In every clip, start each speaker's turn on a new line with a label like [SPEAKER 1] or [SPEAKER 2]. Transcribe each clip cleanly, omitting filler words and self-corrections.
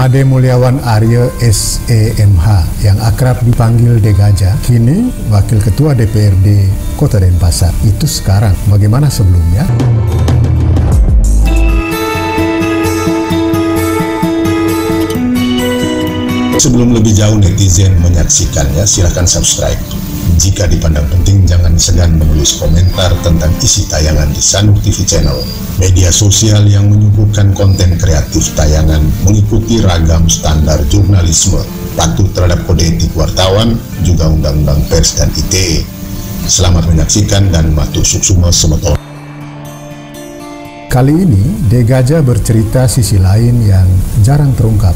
[SPEAKER 1] Made Mulyawan Arya SEMH yang akrab dipanggil Degaja, kini Wakil Ketua DPRD Kota Denpasar. Itu sekarang, bagaimana sebelumnya?
[SPEAKER 2] Sebelum lebih jauh netizen menyaksikannya, silahkan subscribe. Jika dipandang penting, jangan segan menulis komentar tentang isi tayangan di Sanuk TV Channel, media sosial yang menyuguhkan konten kreatif tayangan mengikuti ragam standar jurnalisme, patuh terhadap kode etik wartawan, juga Undang-Undang Pers dan ITE. Selamat menyaksikan dan matur suksuma semeton.
[SPEAKER 1] Kali ini, Degaja bercerita sisi lain yang jarang terungkap,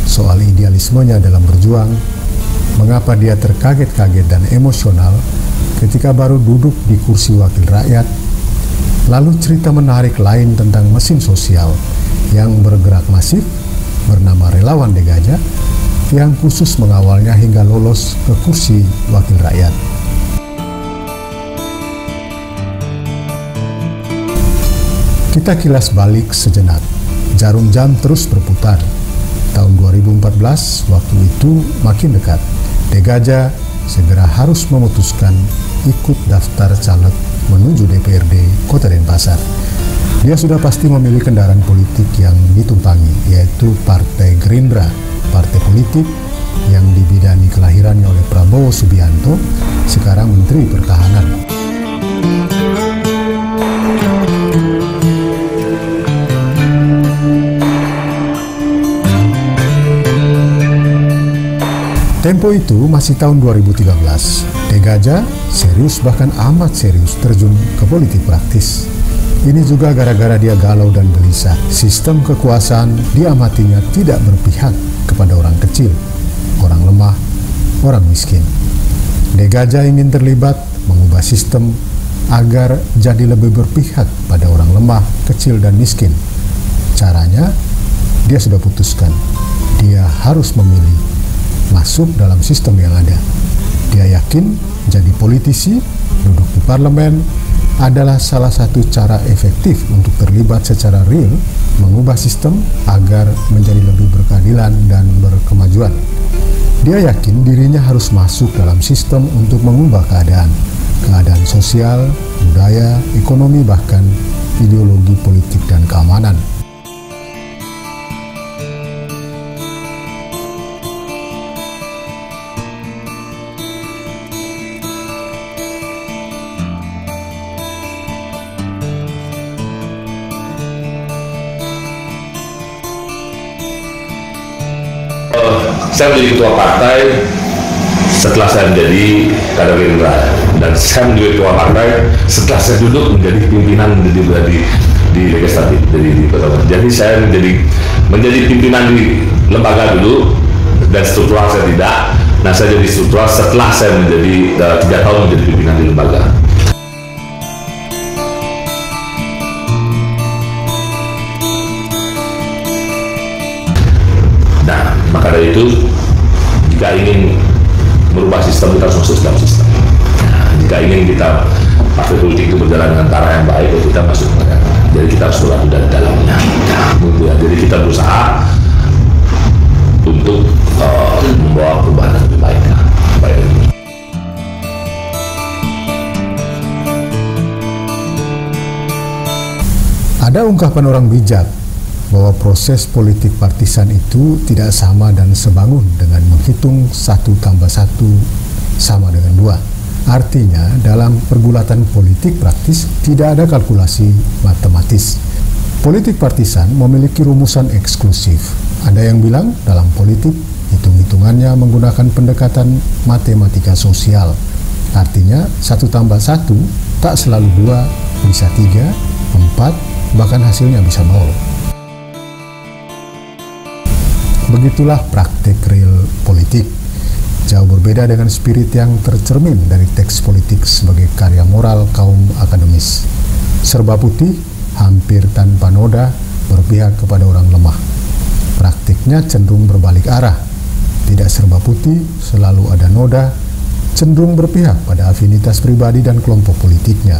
[SPEAKER 1] soal idealismenya dalam berjuang, mengapa dia terkaget-kaget dan emosional ketika baru duduk di kursi wakil rakyat, lalu cerita menarik lain tentang mesin sosial yang bergerak masif bernama Relawan Degaja yang khusus mengawalnya hingga lolos ke kursi wakil rakyat. Kita kilas balik sejenak, jarum jam terus berputar. Tahun 2014, waktu itu makin dekat. Degaja segera harus memutuskan ikut daftar caleg menuju DPRD Kota Denpasar. Dia sudah pasti memilih kendaraan politik yang ditumpangi, yaitu Partai Gerindra, partai politik yang dibidani kelahirannya oleh Prabowo Subianto, sekarang Menteri Pertahanan. Tempo itu masih tahun 2013. Degaja serius, bahkan amat serius terjun ke politik praktis. Ini juga gara-gara dia galau dan gelisah. Sistem kekuasaan diamatinya tidak berpihak kepada orang kecil, orang lemah, orang miskin. Degaja ingin terlibat mengubah sistem agar jadi lebih berpihak pada orang lemah, kecil, dan miskin. Caranya, dia sudah putuskan. Dia harus memilih masuk dalam sistem yang ada. Dia yakin jadi politisi, duduk di parlemen adalah salah satu cara efektif untuk terlibat secara real mengubah sistem agar menjadi lebih berkeadilan dan berkemajuan. Dia yakin dirinya harus masuk dalam sistem untuk mengubah keadaan sosial, budaya, ekonomi, bahkan ideologi politik dan keamanan.
[SPEAKER 3] Saya menjadi ketua partai setelah saya menjadi kader Gerindra, dan saya menjadi ketua partai setelah saya duduk menjadi pimpinan di legislatif, jadi saya menjadi pimpinan di lembaga dulu, dan struktural saya tidak. Nah, saya jadi struktural setelah saya menjadi 3 tahun menjadi pimpinan di lembaga. Nah, maka dari itu, jika ingin merubah sistem, kita harus masuk dalam sistem. Nah, jika ingin kita partai politik itu berjalan dengan cara yang baik, kita masuk ke dalam. Jadi kita harus berada di dalamnya. Nah, jadi kita berusaha untuk membawa perubahan yang lebih baik.
[SPEAKER 1] Ada ungkapan orang bijak bahwa proses politik partisan itu tidak sama dan sebangun dengan menghitung 1 tambah 1 sama dengan 2. Artinya, dalam pergulatan politik praktis tidak ada kalkulasi matematis. Politik partisan memiliki rumusan eksklusif. Ada yang bilang dalam politik, hitung-hitungannya menggunakan pendekatan matematika sosial. Artinya, 1 tambah 1 tak selalu 2, bisa 3, 4, bahkan hasilnya bisa 0. Begitulah praktek real politik. Jauh berbeda dengan spirit yang tercermin dari teks politik sebagai karya moral kaum akademis. Serba putih, hampir tanpa noda, berpihak kepada orang lemah. Praktiknya cenderung berbalik arah. Tidak serba putih, selalu ada noda, cenderung berpihak pada afinitas pribadi dan kelompok politiknya.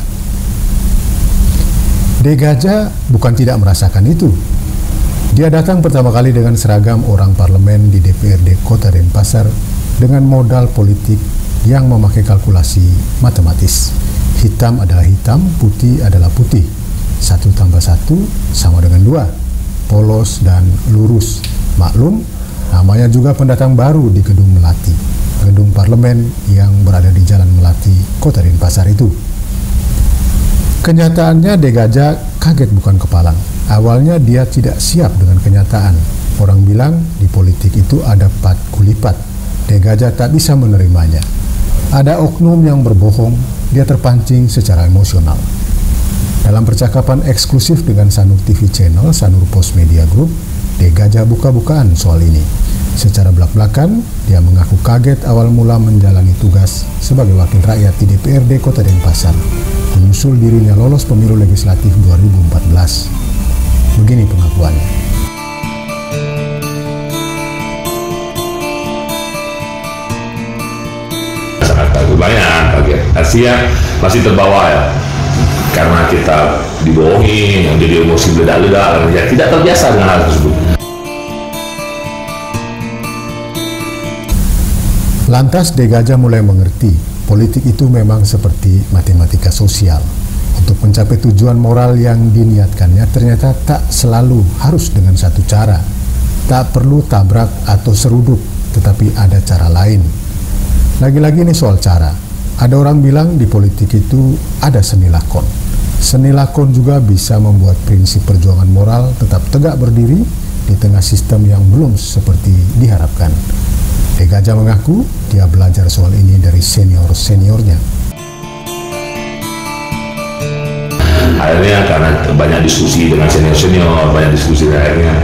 [SPEAKER 1] Degaja bukan tidak merasakan itu. Dia datang pertama kali dengan seragam orang parlemen di DPRD Kota Denpasar dengan modal politik yang memakai kalkulasi matematis. Hitam adalah hitam, putih adalah putih. 1 tambah 1 sama dengan 2. Polos dan lurus. Maklum, namanya juga pendatang baru di Gedung Melati, gedung parlemen yang berada di Jalan Melati, Kota Denpasar itu. Kenyataannya Degaja kaget bukan kepalang. Awalnya dia tidak siap dengan kenyataan. Orang bilang di politik itu ada pat-kulipat. Degaja tak bisa menerimanya. Ada oknum yang berbohong, dia terpancing secara emosional. Dalam percakapan eksklusif dengan Sanur TV Channel, Sanur Post Media Group, Degaja buka-bukaan soal ini. Secara belak-belakan, dia mengaku kaget awal mula menjalani tugas sebagai wakil rakyat di DPRD Kota Denpasar, menyusul dirinya lolos pemilu legislatif 2014. Begini pengakuannya.
[SPEAKER 3] Sangat lumayan kaget. Asia masih terbawa ya, karena kita dibohongi, jadi emosi meledak-ledak, ya tidak terbiasa dengan hal tersebut.
[SPEAKER 1] Lantas Degaja mulai mengerti, politik itu memang seperti matematika sosial. Untuk mencapai tujuan moral yang diniatkannya ternyata tak selalu harus dengan satu cara. Tak perlu tabrak atau seruduk, tetapi ada cara lain. Lagi-lagi ini soal cara. Ada orang bilang di politik itu ada seni lakon. Seni lakon juga bisa membuat prinsip perjuangan moral tetap tegak berdiri di tengah sistem yang belum seperti diharapkan. Degaja mengaku dia belajar soal ini dari senior-seniornya.
[SPEAKER 3] Akhirnya karena banyak diskusi dengan senior-senior, banyak diskusi akhirnya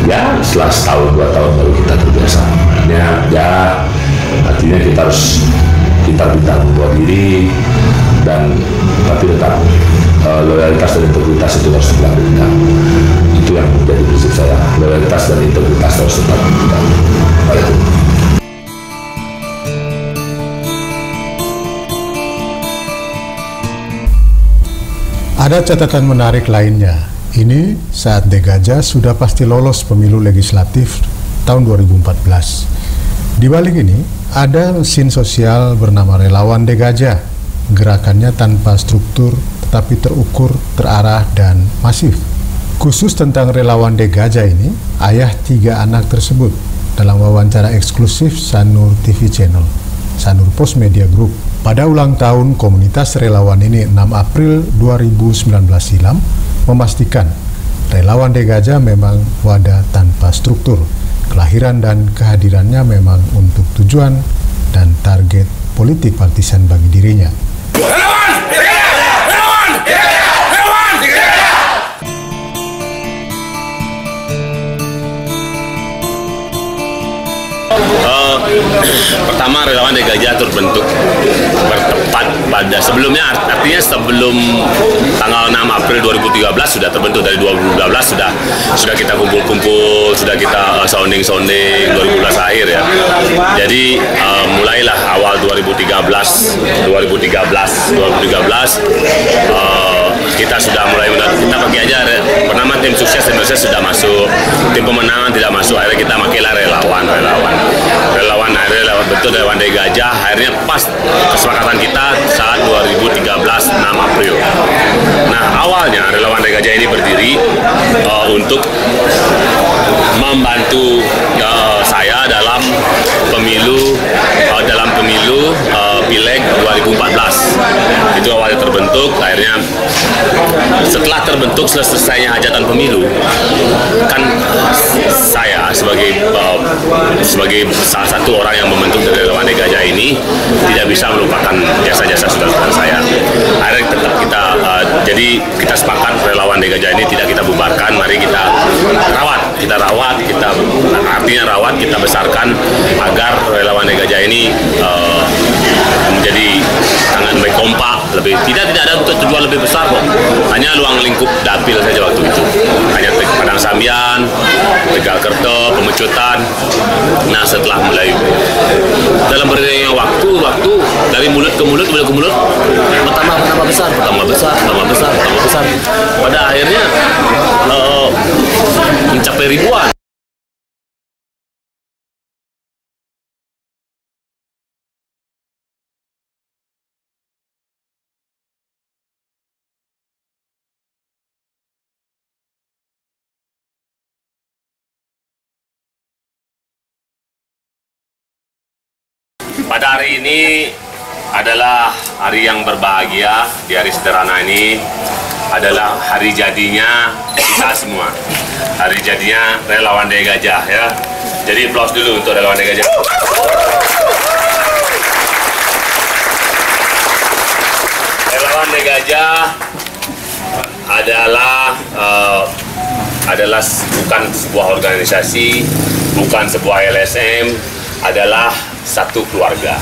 [SPEAKER 3] ya setelah setahun 2 tahun baru kita terbiasa. Artinya kita harus pintar-pintar membuat diri, dan tapi tetap loyalitas dan integritas itu harus tetap dipegang. Itu yang menjadi prinsip saya, loyalitas dan integritas harus tetap dipegang.
[SPEAKER 1] Ada catatan menarik lainnya. Ini saat Degaja sudah pasti lolos pemilu legislatif tahun 2014. Di balik ini, ada mesin sosial bernama Relawan Degaja. Gerakannya tanpa struktur, tetapi terukur, terarah, dan masif. Khusus tentang Relawan Degaja ini, ayah 3 anak tersebut dalam wawancara eksklusif Sanur TV Channel, Sanur Post Media Group. Pada ulang tahun komunitas relawan ini 6 April 2019 silam, memastikan Relawan Degaja memang wadah tanpa struktur. Kelahiran dan kehadirannya memang untuk tujuan dan target politik partisan bagi dirinya. Relawan Degaja! Relawan Degaja! Relawan Degaja!
[SPEAKER 4] Pertama, Relawan Degaja terbentuk bertepat pada sebelumnya, artinya sebelum tanggal 6 April 2013 sudah terbentuk. Dari 2012 sudah kita kumpul-kumpul, sudah kita sounding 2012 akhir ya. Jadi mulailah awal 2013 kita sudah mulai kita pakai aja bernama tim sukses Indonesia sudah masuk, tim pemenangan tidak masuk, akhirnya kita pakailah relawan akhirnya bentuk Relawan Degaja. Akhirnya pas kesepakatan kita saat 2013 6 April. Nah, awalnya Relawan Degaja ini berdiri untuk membantu saya dalam pemilu Pileg 2014. Itu awalnya terbentuk. Akhirnya setelah terbentuk, selesainya hajatan pemilu, kan saya sebagai salah satu orang yang membentuk dari Relawan Degaja ini tidak bisa melupakan jasa-jasa saudara-saudara saya. Akhirnya tetap jadi kita sepakat Relawan Degaja ini tidak kita bubarkan, mari kita rawat, kita besarkan agar Relawan Degaja ini menjadi sangat lebih kompak, tidak ada tujuan lebih besar kok, hanya ruang lingkup dapil saja waktu itu, hanya Padang Sambian, Tegalkerto, Pemecutan. Nah, setelah mulai dalam beriringnya waktu dari mulut ke mulut bertambah besar. Pada akhirnya mencapai ribuan. Pada hari ini adalah hari yang berbahagia. Di hari sederhana ini adalah hari jadinya kita semua. Hari jadinya Relawan Daya Gajah, ya. Jadi applause dulu untuk Relawan Daya Gajah. Relawan Daya Gajah adalah bukan sebuah organisasi, bukan sebuah LSM, adalah satu keluarga.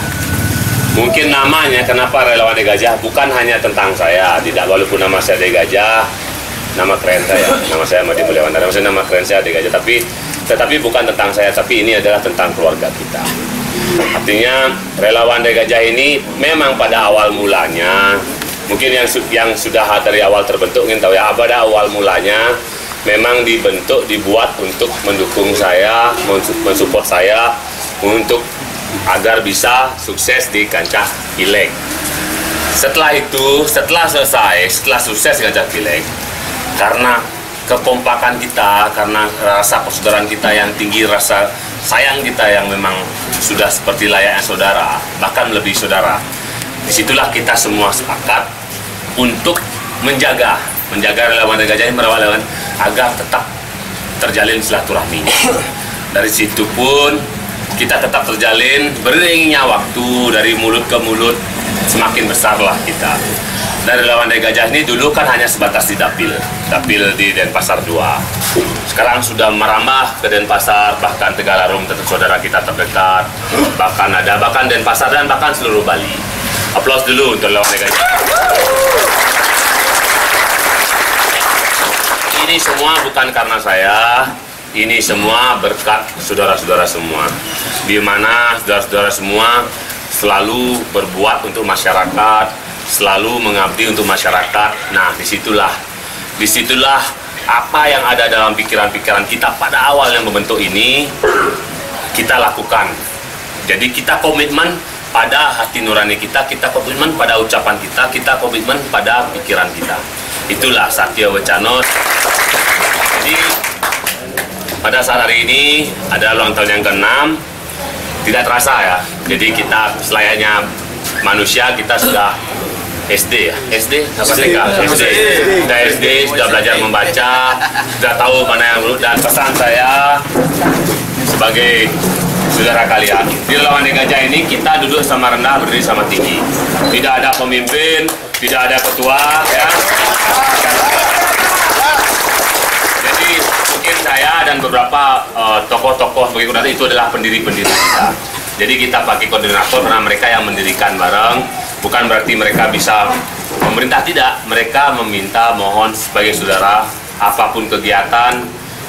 [SPEAKER 4] Mungkin namanya kenapa Relawan Daya Gajah bukan hanya tentang saya, tidak, walaupun nama saya Daya Gajah, nama keren saya Madi Mulyawandana, maksudnya nama keren saya Daya Gajah, tetapi bukan tentang saya, tapi ini adalah tentang keluarga kita. Artinya Relawan Daya Gajah ini memang pada awal mulanya, mungkin yang sudah dari awal terbentuk ingin tahu ya, pada awal mulanya memang dibuat untuk mendukung saya, mensupport saya untuk agar bisa sukses di kancah pileg. Setelah sukses di kancah pileg, karena kekompakan kita, karena rasa persaudaraan kita yang tinggi, rasa sayang kita yang memang sudah seperti layaknya saudara, bahkan lebih saudara. Disitulah kita semua sepakat untuk menjaga Relawan Daya Gajah, merawat relawan agar tetap terjalin silaturahminya. Dari situ pun kita tetap terjalin, beriringnya waktu dari mulut ke mulut semakin besarlah kita. Dari Relawan Daya Gajah ini dulu kan hanya sebatas di dapil di Denpasar 2. Sekarang sudah merambah ke Denpasar, bahkan Tegalarum, saudara kita terdekat, bahkan Denpasar dan bahkan seluruh Bali. Aplaus dulu untuk Relawan Daya Gajah. Ini semua bukan karena saya, ini semua berkat saudara-saudara semua. Di mana saudara-saudara semua selalu berbuat untuk masyarakat, selalu mengabdi untuk masyarakat. Nah, disitulah apa yang ada dalam pikiran-pikiran kita pada awal yang membentuk ini, kita lakukan. Jadi kita komitmen pada hati nurani kita komitmen pada ucapan kita komitmen pada pikiran kita. Itulah Satya Wacana. Jadi pada saat hari ini adalah ulang tahun yang ke-6, tidak terasa ya. Jadi kita selayaknya manusia, kita sudah SD ya? SD? Apa TK? SD. Sudah SD, sudah belajar membaca, sudah tahu mana yang buruk. Dan pesan saya sebagai saudara kalian, di Relawan Daya Gajah ini kita duduk sama rendah, berdiri sama tinggi. Tidak ada pemimpin, tidak ada ketua, ya. Jadi mungkin saya dan beberapa tokoh-tokoh sebagai koordinator itu adalah pendiri-pendiri kita. Jadi kita pakai koordinator karena mereka yang mendirikan bareng. Bukan berarti mereka bisa memerintah, tidak. Mereka meminta, mohon sebagai saudara, apapun kegiatan,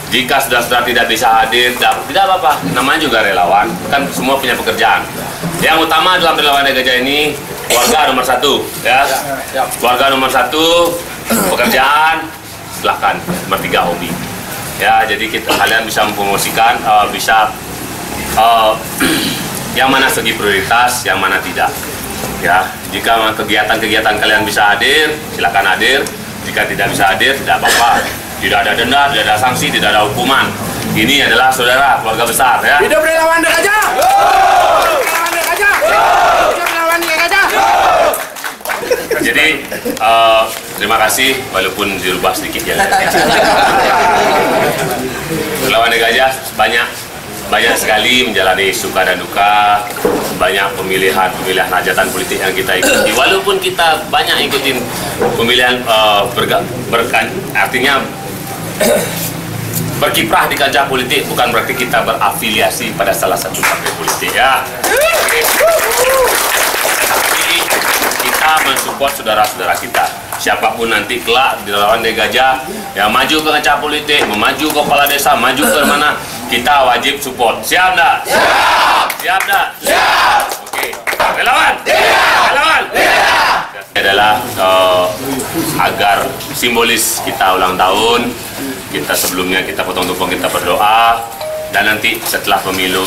[SPEAKER 4] jika saudara-saudara tidak bisa hadir, tidak apa-apa. Namanya juga relawan, kan semua punya pekerjaan. Yang utama dalam Relawan Daya Gajah ini, keluarga nomor 1, ya. Keluarga nomor 1, pekerjaan, silahkan. Nomor 3, hobi. Ya, jadi kalian bisa mempromosikan, yang mana segi prioritas, yang mana tidak. Ya, jika kegiatan-kegiatan kalian bisa hadir, silakan hadir. Jika tidak bisa hadir, tidak apa-apa. Tidak ada denda, tidak ada sanksi, tidak ada hukuman. Ini adalah saudara, keluarga besar, ya.
[SPEAKER 5] Hidup Relawan Daya Gajah! Relawan Daya Gajah! Hidup Relawan Daya Gajah!
[SPEAKER 4] Jadi terima kasih, walaupun dirubah sedikit ya. Relawan Daya Gajah banyak sekali menjalani suka dan duka, banyak pemilihan hajatan politik yang kita ikuti. Walaupun kita banyak ikutin pemilihan artinya berkiprah di kancah politik, bukan berarti kita berafiliasi pada salah satu partai politik, ya. Tapi kita mensupport saudara-saudara kita. siapapun nanti kelak di relawan Daya Gajah yang maju ke kancah politik, memaju ke kepala desa, maju ke mana, kita wajib support. Siap enggak? Siap! Siap enggak? Siap! Oke. Relawan? Relawan? Adalah agar simbolis kita ulang tahun, kita sebelumnya kita potong tumpeng, kita berdoa, dan nanti setelah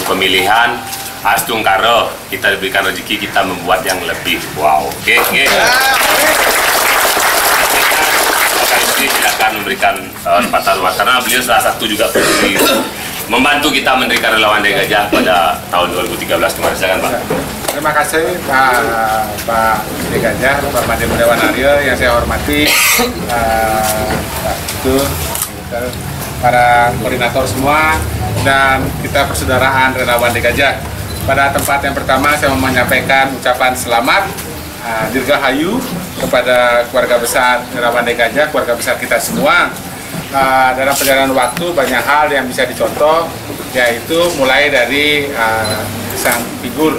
[SPEAKER 4] pemilihan Astung Karo kita diberikan rezeki, kita membuat yang lebih wow. Oke. Tidak akan memberikan patah ruas karena beliau salah satu juga membantu kita mendirikan relawan Daya Gajah pada tahun 2013 kemarin. Silakan Pak.
[SPEAKER 6] Terima kasih Pak Daya Gajah, Pak Made Mudawan Aryo yang saya hormati, para koordinator semua, dan kita persaudaraan relawan Daya Gajah. Pada tempat yang pertama saya mau menyampaikan ucapan selamat dirgahayu kepada keluarga besar relawan Daya Gajah, keluarga besar kita semua. Dalam perjalanan waktu banyak hal yang bisa dicontoh, yaitu mulai dari sang figur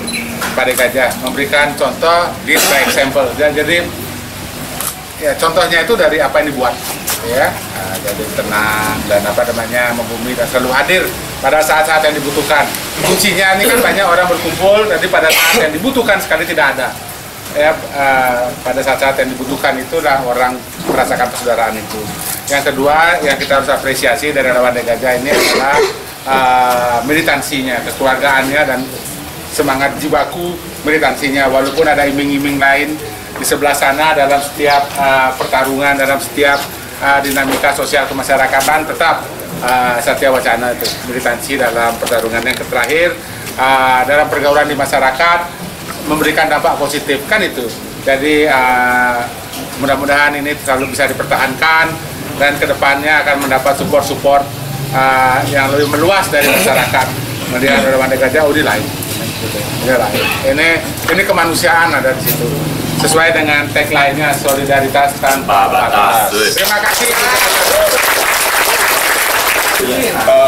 [SPEAKER 6] Pak Daya Gajah memberikan contoh, lead by example. Jadi ya contohnya itu dari apa yang dibuat, ya. Jadi tenang dan membumi dan selalu hadir pada saat-saat yang dibutuhkan. Kuncinya ini kan banyak orang berkumpul, jadi pada saat yang dibutuhkan sekali tidak ada. Ya, pada saat-saat yang dibutuhkan itulah orang merasakan persaudaraan itu. Yang kedua yang kita harus apresiasi dari relawan Daya Gajah ini adalah militansinya, kekeluargaannya, dan semangat jiwaku militansinya. Walaupun ada iming-iming lain di sebelah sana dalam setiap pertarungan, dalam setiap dinamika sosial kemasyarakatan, tetap Satya Wacana itu militansi dalam pertarungan. Yang terakhir dalam pergaulan di masyarakat memberikan dampak positif, kan itu. Jadi mudah-mudahan ini selalu bisa dipertahankan dan kedepannya akan mendapat support yang lebih meluas dari masyarakat. Melihat relawan Daya Gajah, udah lain. Ini kemanusiaan ada di situ. Sesuai dengan tagline-nya, solidaritas tanpa batas. Terima kasih.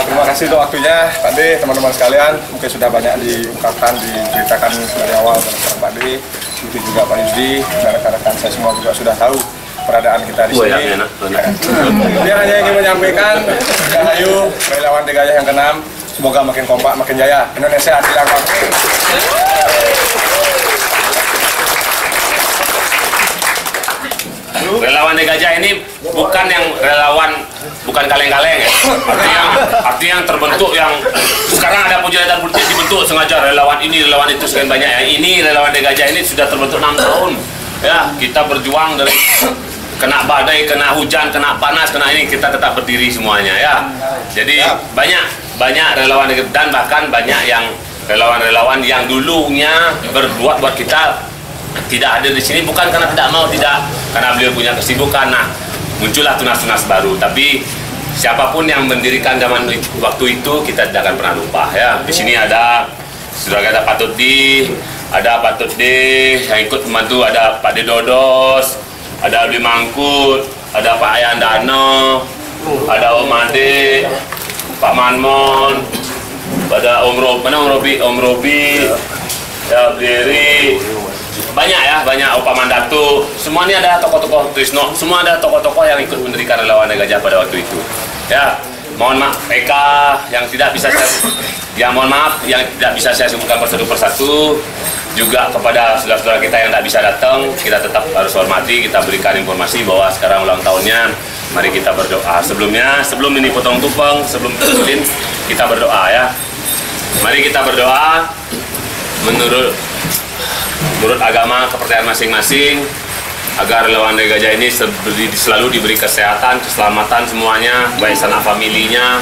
[SPEAKER 7] Terima kasih untuk waktunya, Pak D, teman-teman sekalian. Mungkin sudah banyak diungkapkan, diceritakan dari awal oleh Pak D, itu juga Pak Yudi, dan rekan-rekan saya semua juga sudah tahu keberadaan kita di sini. Dia hanya ingin menyampaikan, ayo relawan Daya Gajah yang ke-6, semoga makin kompak, makin jaya. Indonesia adil dan makmur.
[SPEAKER 4] Relawan Daya Gajah ini bukan yang relawan, bukan kaleng-kaleng ya. Artinya yang terbentuk, yang sekarang ada pujatan politik dibentuk sengaja relawan ini, relawan itu sekian banyak ya. Ini relawan Daya Gajah ini sudah terbentuk 6 tahun. Ya, kita berjuang dari kena badai, kena hujan, kena panas, kena ini, kita tetap berdiri semuanya ya. Jadi banyak relawan dan bahkan banyak yang relawan-relawan yang dulunya berbuat buat kita tidak ada di sini, bukan karena tidak mau, tidak, karena beliau punya kesibukan. Nah, muncullah tunas-tunas baru. Tapi siapapun yang mendirikan zaman waktu itu, kita tidak akan pernah lupa ya. Di sini ada sudah ada Pak Tuti, ada Pak Tuti yang ikut membantu, ada Pak Dodos, ada Abdi Mangkut, ada Pak Ayandano, ada Om Ade, Pak Manmon, ada Om Robi, ya Beri. Banyak ya, banyak Pak Mandatu, semua ini ada tokoh-tokoh Trisno, semua ada tokoh-tokoh yang ikut mendirikan relawan Daya Gajah pada waktu itu. Ya, mohon maaf PK yang tidak bisa saya sebutkan persatu, juga kepada saudara-saudara kita yang tidak bisa datang, kita tetap harus hormati, kita berikan informasi bahwa sekarang ulang tahunnya. Mari kita berdoa. Sebelum ini potong tumpeng, sebelum terjun, kita berdoa ya. Mari kita berdoa menurut agama kepercayaan masing-masing, agar relawan Daya Gajah ini selalu diberi kesehatan, keselamatan semuanya, baik sanak familinya,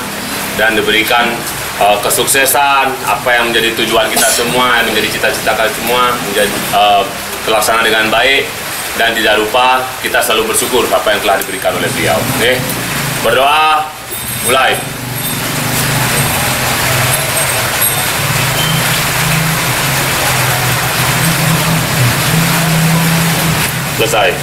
[SPEAKER 4] dan diberikan kesuksesan apa yang menjadi tujuan kita semua, yang menjadi cita-cita kita semua, menjadi terlaksana dengan baik. Dan tidak lupa kita selalu bersyukur apa yang telah diberikan oleh beliau. Oke, berdoa, mulai. Selesai.